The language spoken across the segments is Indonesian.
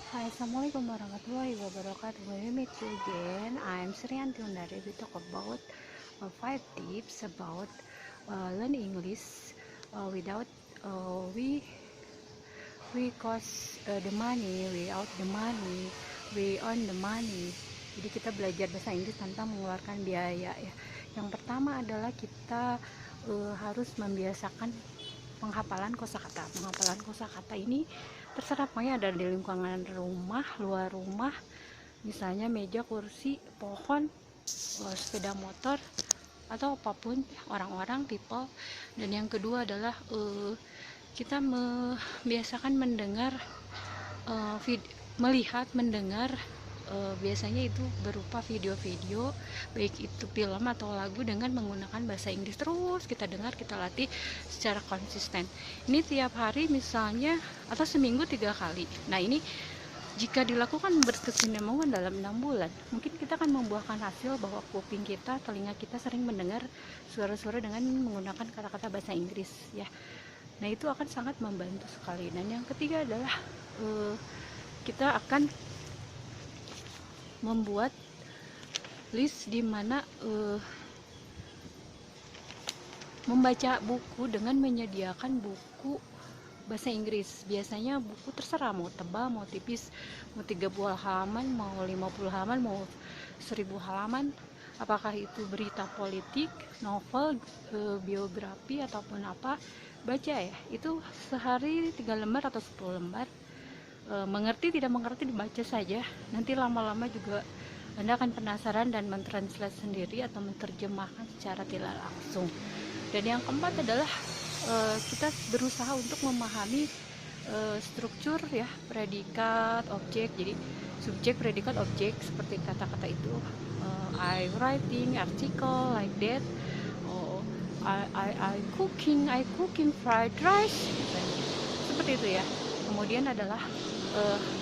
Hi, Assalamualaikum warahmatullahi wabarakatuh. When we meet you again, I'm Sriyanti Undari. We talk about 5 tips about learn English without we cost the money, we out the money, we earn the money. Jadi kita belajar bahasa Inggris tanpa mengeluarkan biaya ya. Yang pertama adalah kita harus membiasakan penghafalan kosakata. Penghafalan kosakata ini terserah, pokoknya ada di lingkungan rumah, luar rumah, misalnya meja, kursi, pohon, sepeda motor, atau apapun, orang-orang, people. Dan yang kedua adalah kita membiasakan mendengar, melihat, mendengar, biasanya itu berupa video-video, baik itu film atau lagu, dengan menggunakan bahasa Inggris. Terus kita dengar, kita latih secara konsisten. Ini tiap hari misalnya, atau seminggu 3 kali. Nah, ini jika dilakukan berkesinambungan dalam 6 bulan, mungkin kita akan membuahkan hasil bahwa kuping kita, telinga kita sering mendengar suara-suara dengan menggunakan kata-kata bahasa Inggris ya. Nah, itu akan sangat membantu sekali. Dan yang ketiga adalah kita akan membuat list di mana membaca buku dengan menyediakan buku bahasa Inggris. Biasanya buku terserah, mau tebal, mau tipis, mau 30 halaman, mau 50 halaman, mau 1000 halaman. Apakah itu berita politik, novel, biografi, ataupun apa, baca ya. Itu sehari 3 lembar atau 10 lembar. Mengerti tidak mengerti dibaca saja. Nanti lama-lama juga Anda akan penasaran dan mentranslate sendiri atau menerjemahkan secara tidak langsung. Dan yang keempat adalah kita berusaha untuk memahami struktur ya, predikat, objek. Jadi subjek, predikat, objek, seperti kata-kata itu. I writing article like that. Oh, I cooking fried rice. Seperti itu ya. Kemudian adalah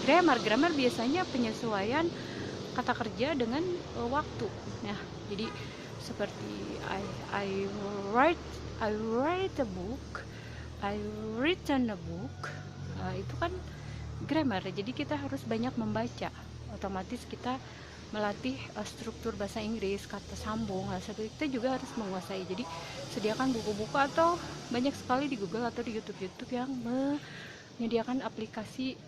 grammar biasanya penyesuaian kata kerja dengan waktu. Nah, jadi seperti I write a book, I written a book. Itu kan grammar. Jadi kita harus banyak membaca. Otomatis kita melatih struktur bahasa Inggris, kata sambung. Seperti kita juga harus menguasai. Jadi sediakan buku-buku atau banyak sekali di Google atau di YouTube yang menyediakan aplikasi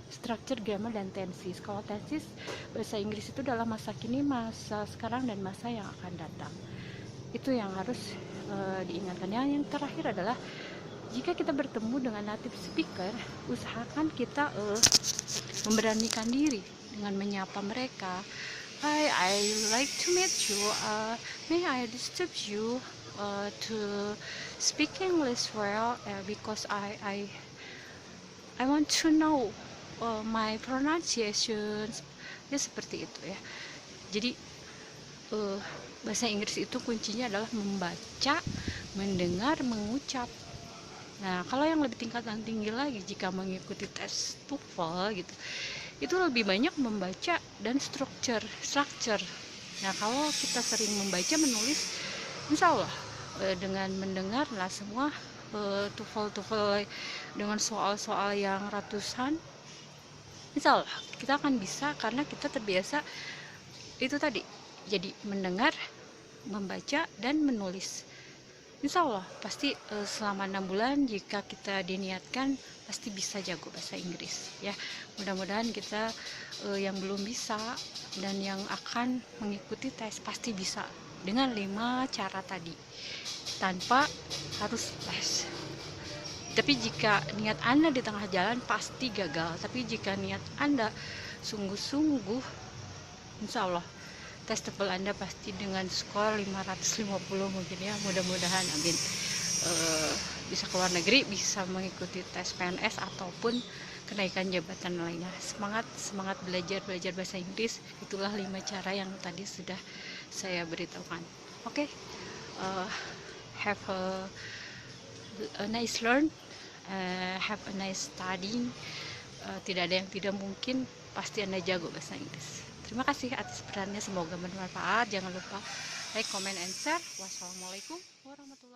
structure, grammar, dan tenses. Kalau tenses bahasa Inggris itu dalam masa kini, masa sekarang, dan masa yang akan datang. Itu yang harus diingatkan. Yang terakhir adalah jika kita bertemu dengan native speaker, usahakan kita memberanikan diri dengan menyapa mereka. Hi, I like to meet you. May I disturb you to speak English well? Because I want to know my pronunciations. Ya, seperti itu ya. Jadi bahasa Inggris itu kuncinya adalah membaca, mendengar, mengucap. Nah, kalau yang lebih tingkatan tinggi lagi, jika mengikuti tes TOEFL gitu, itu lebih banyak membaca dan struktur. Nah, kalau kita sering membaca, menulis, insya Allah dengan mendengar lah semua TOEFL dengan soal-soal yang ratusan, insya Allah kita akan bisa, karena kita terbiasa itu tadi. Jadi mendengar, membaca, dan menulis. Insya Allah pasti selama 6 bulan jika kita diniatkan, pasti bisa jago bahasa Inggris ya. Mudah-mudahan kita yang belum bisa dan yang akan mengikuti tes pasti bisa dengan 5 cara tadi, tanpa harus tes. Tapi jika niat Anda di tengah jalan, pasti gagal. Tapi jika niat Anda sungguh-sungguh, insya Allah tes TOEFL Anda pasti dengan skor 550 mungkin ya. Mudah-mudahan, amin. Bisa ke luar negeri, bisa mengikuti tes PNS ataupun kenaikan jabatan lainnya. Semangat belajar bahasa Inggris. Itulah 5 cara yang tadi sudah saya beritahukan. Oke, have a nice learn, have a nice studying. Tidak ada yang tidak mungkin, pasti Anda jago bahasa Inggris. Terima kasih atas perannya, semoga bermanfaat. Jangan lupa like, comment, and share. Wassalamualaikum warahmatullahi wabarakatuh.